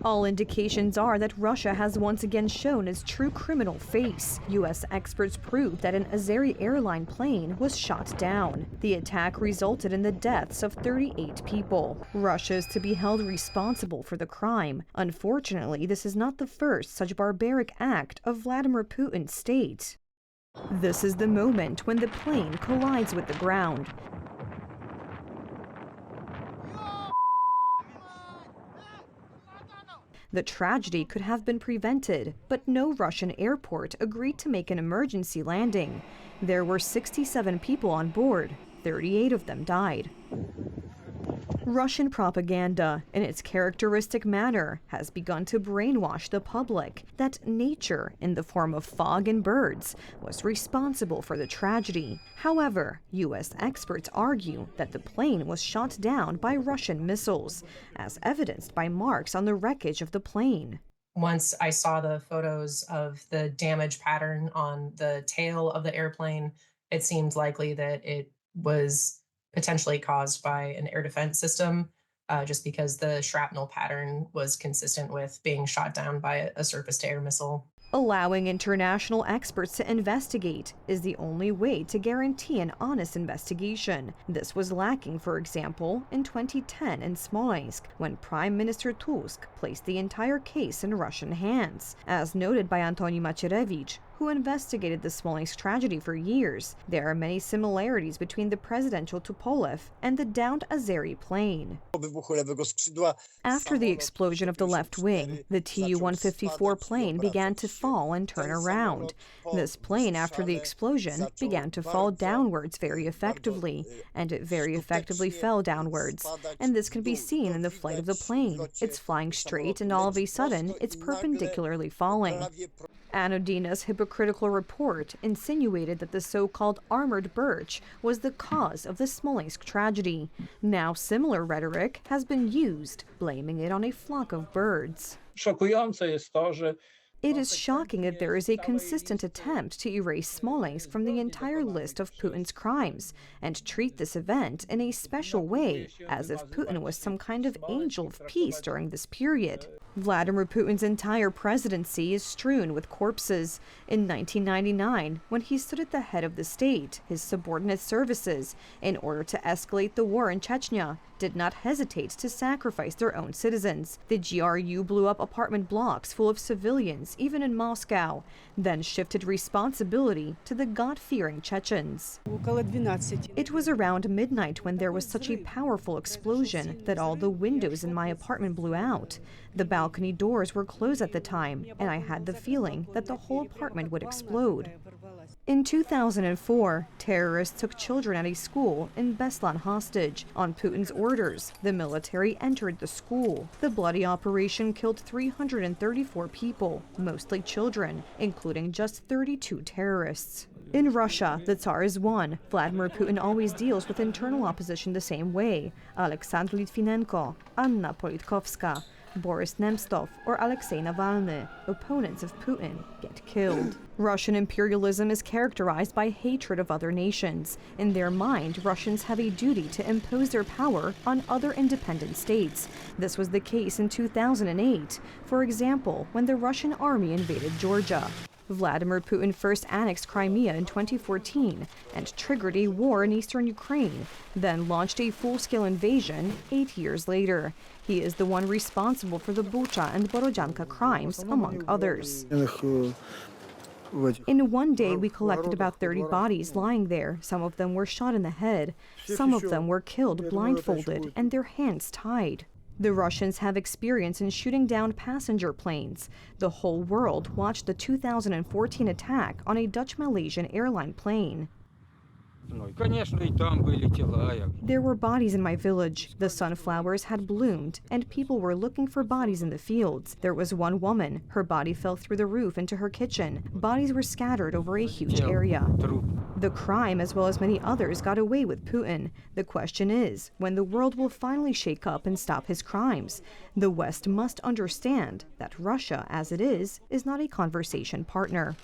All indications are that Russia has once again shown its true criminal face. U.S. experts proved that an Azeri airline plane was shot down. The attack resulted in the deaths of 38 people. Russia is to be held responsible for the crime. Unfortunately, this is not the first such barbaric act of Vladimir Putin's state. This is the moment when the plane collides with the ground. The tragedy could have been prevented, but no Russian airport agreed to make an emergency landing. There were 67 people on board. 38 of them died. Russian propaganda, in its characteristic manner, has begun to brainwash the public that nature, in the form of fog and birds, was responsible for the tragedy. However, U.S. experts argue that the plane was shot down by Russian missiles, as evidenced by marks on the wreckage of the plane. Once I saw the photos of the damage pattern on the tail of the airplane, it seemed likely that it was potentially caused by an air defense system, just because the shrapnel pattern was consistent with being shot down by a surface-to-air missile. Allowing international experts to investigate is the only way to guarantee an honest investigation. This was lacking, for example, in 2010 in Smolensk, when Prime Minister Tusk placed the entire case in Russian hands. As noted by Antoni Macierewicz, who investigated the Smolensk tragedy for years, there are many similarities between the presidential Tupolev and the downed Azeri plane. After the explosion of the left wing, the Tu-154 plane began to fall and turn around. This plane, after the explosion, began to fall downwards very effectively, and it very effectively fell downwards. And this can be seen in the flight of the plane. It's flying straight, and all of a sudden, it's perpendicularly falling. Anodina's hypocritical report insinuated that the so-called armored birch was the cause of the Smolensk tragedy. Now similar rhetoric has been used, blaming it on a flock of birds. It is shocking that there is a consistent attempt to erase Smolensk from the entire list of Putin's crimes and treat this event in a special way, as if Putin was some kind of angel of peace during this period. Vladimir Putin's entire presidency is strewn with corpses. In 1999, when he stood at the head of the state, his subordinate services, in order to escalate the war in Chechnya, did not hesitate to sacrifice their own citizens. The GRU blew up apartment blocks full of civilians, even in Moscow, then shifted responsibility to the God-fearing Chechens. It was around midnight when there was such a powerful explosion that all the windows in my apartment blew out. The balcony doors were closed at the time, and I had the feeling that the whole apartment would explode. In 2004, terrorists took children at a school in Beslan hostage. On Putin's orders, the military entered the school. The bloody operation killed 334 people, mostly children, including just 32 terrorists. In Russia, the Tsar is one. Vladimir Putin always deals with internal opposition the same way. Alexander Litvinenko, Anna Politkovska, Boris Nemtsov, or Alexei Navalny, opponents of Putin, get killed. Russian imperialism is characterized by hatred of other nations. In their mind, Russians have a duty to impose their power on other independent states. This was the case in 2008, for example, when the Russian army invaded Georgia. Vladimir Putin first annexed Crimea in 2014 and triggered a war in eastern Ukraine, then launched a full-scale invasion 8 years later. He is the one responsible for the Bucha and Borodyanka crimes, among others. In one day, we collected about 30 bodies lying there. Some of them were shot in the head. Some of them were killed blindfolded and their hands tied. The Russians have experience in shooting down passenger planes. The whole world watched the 2014 attack on a Dutch-Malaysian airline plane. There were bodies in my village. The sunflowers had bloomed, and people were looking for bodies in the fields. There was one woman. Her body fell through the roof into her kitchen. Bodies were scattered over a huge area. The crime, as well as many others, got away with Putin. The question is, when the world will finally shake up and stop his crimes? The West must understand that Russia, as it is not a conversation partner.